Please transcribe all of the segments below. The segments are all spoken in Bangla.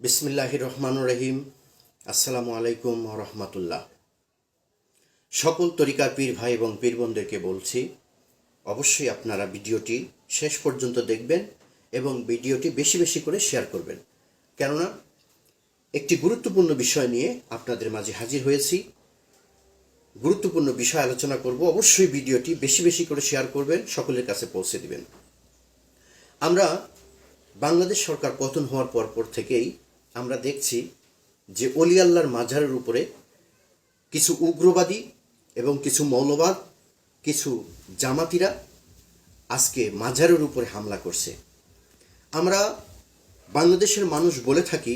বিসমিল্লাহির রহমানুর রহিম। আসসালামু আলাইকুম রহমতুল্লাহ। সকল তরিকার পীর ভাই এবং পীর বোনদেরকে বলছি, অবশ্যই আপনারা ভিডিওটি শেষ পর্যন্ত দেখবেন এবং ভিডিওটি বেশি বেশি করে শেয়ার করবেন। কেননা একটি গুরুত্বপূর্ণ বিষয় নিয়ে আপনাদের মাঝে হাজির হয়েছি। গুরুত্বপূর্ণ বিষয় আলোচনা করব। অবশ্যই ভিডিওটি বেশি বেশি করে শেয়ার করবেন, সকলের কাছে পৌঁছে দিবেন। আমরা বাংলাদেশ সরকার পতন হওয়ার পর থেকেই আমরা দেখছি যে অলি আল্লাহর মাজারের উপরে কিছু উগ্রবাদী এবং কিছু মৌলবাদ, কিছু জামাতিরা আজকে মাজারের উপরে হামলা করছে। আমরা বাংলাদেশের মানুষ বলে থাকি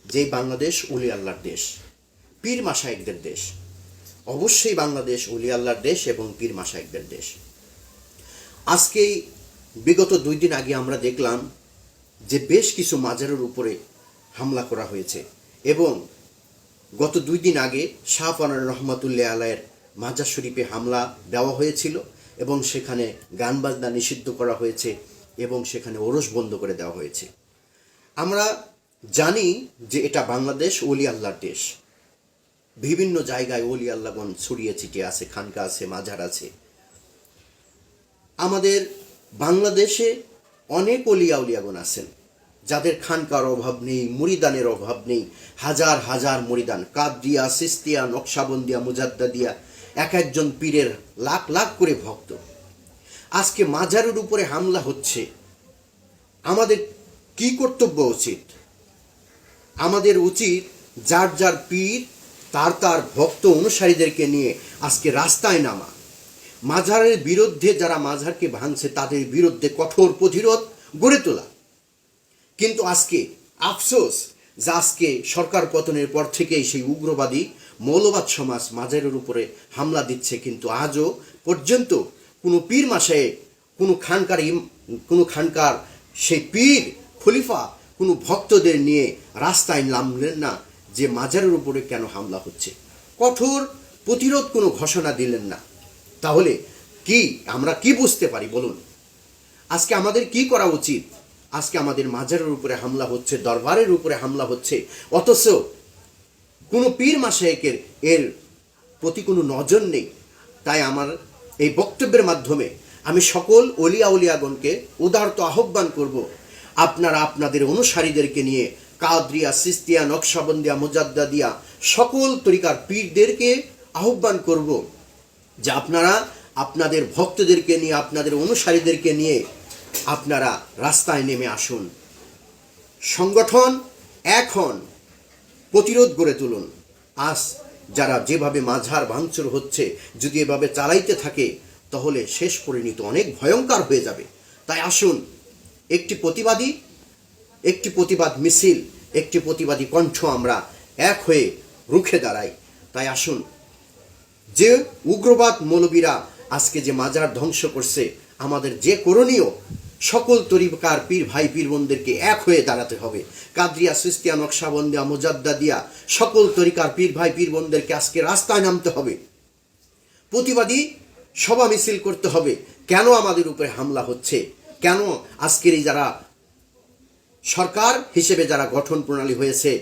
যে বাংলাদেশ অলি আল্লাহর দেশ, পীর মাশায়েখদের দেশ। অবশ্যই বাংলাদেশ অলি আল্লাহর দেশ এবং পীর মাশায়েখদের দেশ। আজকেই বিগত 2 দিন আগে আমরা দেখলাম যে বেশ কিছু মাজারের উপরে হামলা করা হয়েছে এবং গত 2 দিন আগে শাহপনার রহমাতুল্লাহ আলাইয়ের মাজার শরীফে হামলা দেওয়া হয়েছিল এবং সেখানে গান বাজনা নিষিদ্ধ করা হয়েছে এবং সেখানে ওরস বন্ধ করে দেওয়া হয়েছে। আমরা জানি যে এটা বাংলাদেশ ওলি আল্লাহর দেশ। বিভিন্ন জায়গায় ওলি আল্লাহগণ ছড়িয়ে ছিটিয়ে আছে, খানকা আছে, মাজার আছে। আমাদের বাংলাদেশে অনেক অলিয়া উলিয়াগণ আছেন যাদের খানকার অভাব নেই, মুরিদানের অভাব নেই। হাজার হাজার মুরিদান, কাদরিয়া, সিস্তিয়া, নকশাবন্দিয়া, মুজাদ্দাদিয়া, এক একজন পীরের লাখ লাখ করে ভক্ত। আজকে মাজারের উপরে হামলা হচ্ছে। আমাদের কি কর্তব্য উচিত? আমাদের উচিত যার যার পীর তার তার ভক্ত অনুসারীদেরকে নিয়ে আজকে রাস্তায় নামা। মাজারের বিরুদ্ধে যারা মাজারকে ভাঙছে তাদের বিরুদ্ধে কঠোর প্রতিরোধ গড়ে তোলা। কিন্তু আজকে আফসোস যে আজকে সরকার পতনের পর থেকেই সেই উগ্রবাদী মৌলবাদ সমাজ মাজারের উপরে হামলা দিচ্ছে, কিন্তু আজও পর্যন্ত কোনো পীর মাশায়েখ, কোনো খানকার সেই পীর খলিফা কোনো ভক্তদের নিয়ে রাস্তায় নামলেন না যে মাজারের উপরে কেন হামলা হচ্ছে। কঠোর প্রতিরোধ কোনো ঘোষণা দিলেন না। তাহলে কি আমরা কি বুঝতে পারি বলুন? আজকে আমাদের কি করা উচিত? আজকে আমাদের মাজারের উপরে হামলা হচ্ছে, দরবারের উপরে হামলা হচ্ছে, অথচ কোনো পীর মাশায়েখের এর প্রতি কোনো নজর নেই। তাই আমার এই বক্তব্যের মাধ্যমে আমি সকল অলিয়া উলিয়াগণকে উদারত আহ্বান করব, আপনারা আপনাদের অনুসারীদেরকে নিয়ে কাদরিয়া, সিস্তিয়া, নকশাবন্দিয়া, মুজাদ্দাদিয়া সকল তরিকার পীরদেরকে আহ্বান করব যে আপনারা আপনাদের ভক্তদেরকে নিয়ে, আপনাদের অনুসারীদেরকে নিয়ে আপনারা রাস্তায় নেমে আসুন। সংগঠন এখন প্রতিরোধ গড়ে তুলুন। আজ যারা যেভাবে মাঝার ভাঙচুর হচ্ছে, যদি এভাবে চালাইতে থাকে তাহলে শেষ পরিণতি অনেক ভয়ঙ্কর হয়ে যাবে। তাই আসুন, একটি প্রতিবাদ মিছিল, একটি প্রতিবাদী কণ্ঠ আমরা এক হয়ে রুখে দাঁড়াই। তাই আসুন, যে উগ্রবাদ মৌলবীরা আজকে যে মাজার ধ্বংস করছে, আমাদের যে করণীয়, সকল তরিকার পীর ভাই পীর বোনদেরকে এক হয়ে দাঁড়াতে হবে। কাদরিয়া, সিস্তিয়া, নকশাবন্দিয়া, মুজাদ্দাদিয়া সকল তরিকার পীর ভাই পীর বোনদেরকে আজকে রাস্তায় নামতে হবে, প্রতিবাদী সভা মিছিল করতে হবে। কেন আমাদের উপরে হামলা হচ্ছে? কেন আজকের এই যারা সরকার হিসেবে যারা গঠন প্রণালী হয়েছে,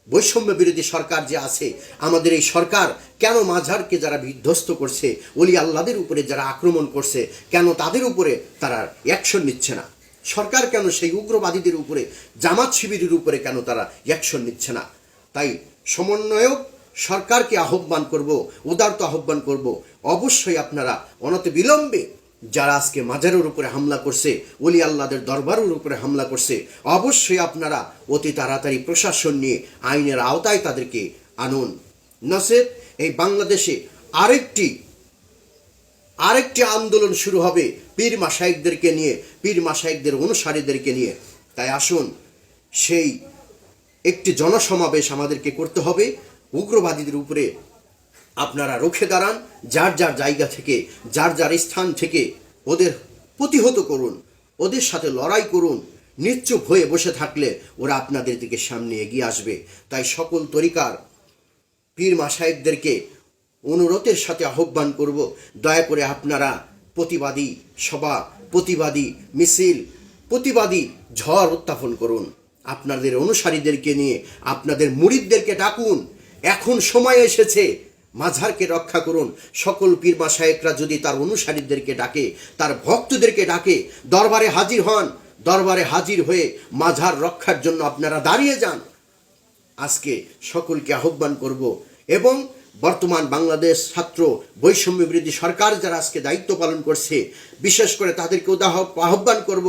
বৈষম্য বিরোধী সরকার যে আছে, আমাদের এই সরকার কেন মাঝারকে যারা বিধ্বস্ত করছে, ওলি আল্লাহদের উপরে যারা আক্রমণ করছে, কেন তাদের উপরে তারা অ্যাকশন নিচ্ছে না? সরকার কেন সেই উগ্রবাদীদের উপরে, জামাত শিবিরের উপরে কেন তারা অ্যাকশন নিচ্ছে না? তাই সমন্বয়ক সরকারকে আহ্বান করব, উদারত আহ্বান করব, অবশ্যই আপনারা অনতিবিলম্বে যারা আজকে মাজারের উপরে হামলা করছে, ওলি আল্লাহদের দরবারের উপরে হামলা করছে, অবশ্যই আপনারা অতি তাড়াতাড়ি প্রশাসন নিয়ে আইনের আওতায় তাদেরকে আনুন। নচেত এই বাংলাদেশে আরেকটি আন্দোলন শুরু হবে পীর মাশায়েখদেরকে নিয়ে, পীর মাশায়েখদের অনুসারীদেরকে নিয়ে। তাই আসুন, সেই একটি জনসমাবেশ আমাদেরকে করতে হবে। উগ্রবাদীদের উপরে আপনারা রুখে দাঁড়ান, যার যার জায়গা থেকে, যার যার স্থান থেকে ওদের প্রতিহত করুন, ওদের সাথে লড়াই করুন। নিশ্চুপ হয়ে বসে থাকলে ওরা আপনাদের দিকে সামনে এগিয়ে আসবে। তাই সকল তরিকার পীর মাশায়েখদেরকে অনুরোধের সাথে আহ্বান করব, দয়া করে আপনারা প্রতিবাদী সভা, প্রতিবাদী মিছিল, প্রতিবাদী ঝড় উত্থাপন করুন। আপনাদের অনুসারীদেরকে নিয়ে আপনাদের মুরিদদেরকে ডাকুন। এখন সময় এসেছে, মাঝারকে রক্ষা করুন। সকল পীর মাশায়েখরা যদি তার অনুসারীদেরকে ডাকে, তার ভক্তদেরকে ডাকে, দরবারে হাজির হন। দরবারে হাজির হয়ে মাঝার রক্ষার জন্য আপনারা দাঁড়িয়ে যান। আজকে সকলকে আহ্বান করব, এবং বর্তমান বাংলাদেশ ছাত্র বৈষম্য বিরোধী সরকার যারা আজকে দায়িত্ব পালন করছে, বিশেষ করে তাদেরকে আহ্বান করব,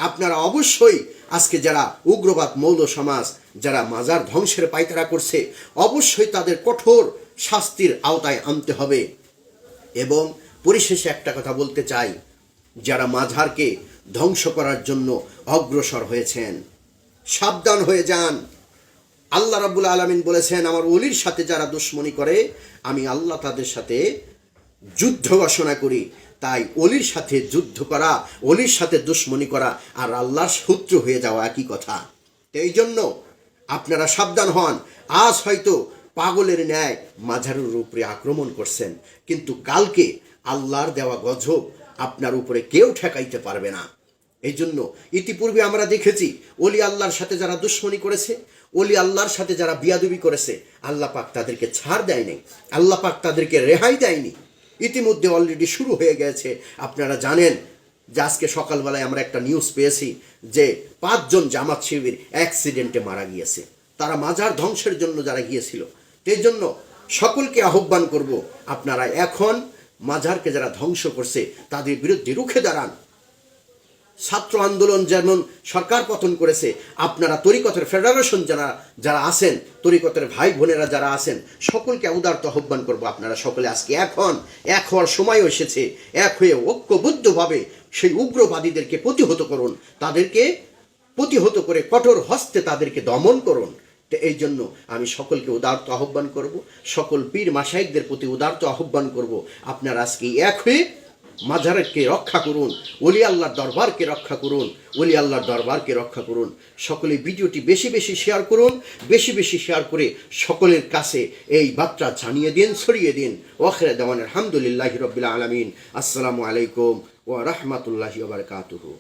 আপনারা অবশ্যই আজকে যারা উগ্রবাদ মৌল সমাজ যারা মাজার ধ্বংসের পায়তারা করছে, অবশ্যই তাদের কঠোর শাস্তির আওতায় আনতে হবে। এবং পরিশেষে একটা কথা বলতে চাই, যারা মাজারকে ধ্বংস করার জন্য অগ্রসর হয়েছেন, সাবধান হয়ে যান। আল্লাহ রাব্বুল আলামিন বলেছেন, আমার ওলির সাথে যারা দুশমনি করে আমি আল্লাহ তাদের সাথে যুদ্ধ ঘোষণা করি। তাই ওলির সাথে যুদ্ধ করা, ওলির সাথে দুশমনি করা আর আল্লাহর শত্রু হয়ে যাওয়া একই কথা। এই জন্য আপনারা সাবধান হন। আজ হয়তো পাগলের ন্যায় মাজারের উপরে আক্রমণ করছেন, কিন্তু কালকে আল্লাহর দেওয়া গজব আপনার উপরে কেউ ঠেকাইতে পারবে না। এই জন্য ইতিপূর্বে আমরা দেখেছি, ওলি আল্লাহর সাথে যারা দুশমনি করেছে, ওলি আল্লাহর সাথে যারা বিয়াদবি করেছে, আল্লাহ পাক তাদেরকে ছাড় দেয়নি, আল্লাহ পাক তাদেরকে রেহাই দেয়নি। ইতিমধ্যে অলরেডি শুরু হয়ে গেছে। আপনারা জানেন যে আজকে সকালবেলায় আমরা একটা নিউজ পেয়েছি যে 5 জন জামাত শিবির অ্যাক্সিডেন্টে মারা গিয়েছে, তারা মাজার ধ্বংসের জন্য যারা গিয়েছিল। এই জন্য সকলকে আহ্বান করব, আপনারা এখন মাজারকে যারা ধ্বংস করছে তাদের বিরুদ্ধে রুখে দাঁড়ান। ছাত্র আন্দোলন যেমন সরকার পতন করেছে, আপনারা তরিকতের ফেডারেশন যারা আছেন, তরিকতের ভাই বোনেরা যারা আছেন, সকলকে উদারত আহ্বান করবো, আপনারা সকলে আজকে এখন এক হওয়ার সময় এসেছে। এক হয়ে ঐক্যবদ্ধভাবে সেই উগ্রবাদীদেরকে প্রতিহত করুন, তাদেরকে প্রতিহত করে কঠোর হস্তে তাদেরকে দমন করুন। তো এই জন্য আমি সকলকে উদারত আহ্বান করব, সকল পীর মাশায়েখদের প্রতি উদারত আহ্বান করব, আপনারা আজকে এক হয়ে মাজারকে রক্ষা করুন, ওলি আল্লাহর দরবারকে রক্ষা করুন, ওলি আল্লাহর দরবারকে রক্ষা করুন। সকলে ভিডিওটি বেশি বেশি শেয়ার করুন, বেশি বেশি শেয়ার করে সকলের কাছে এই বার্তা জানিয়ে দিন, ছড়িয়ে দিন। ওয়াখির দাওয়ানা আলহামদুলিল্লাহি রাব্বিল আলামিন। আসসালামু আলাইকুম ওয়া রাহমাতুল্লাহি ওয়া বারাকাতুহু।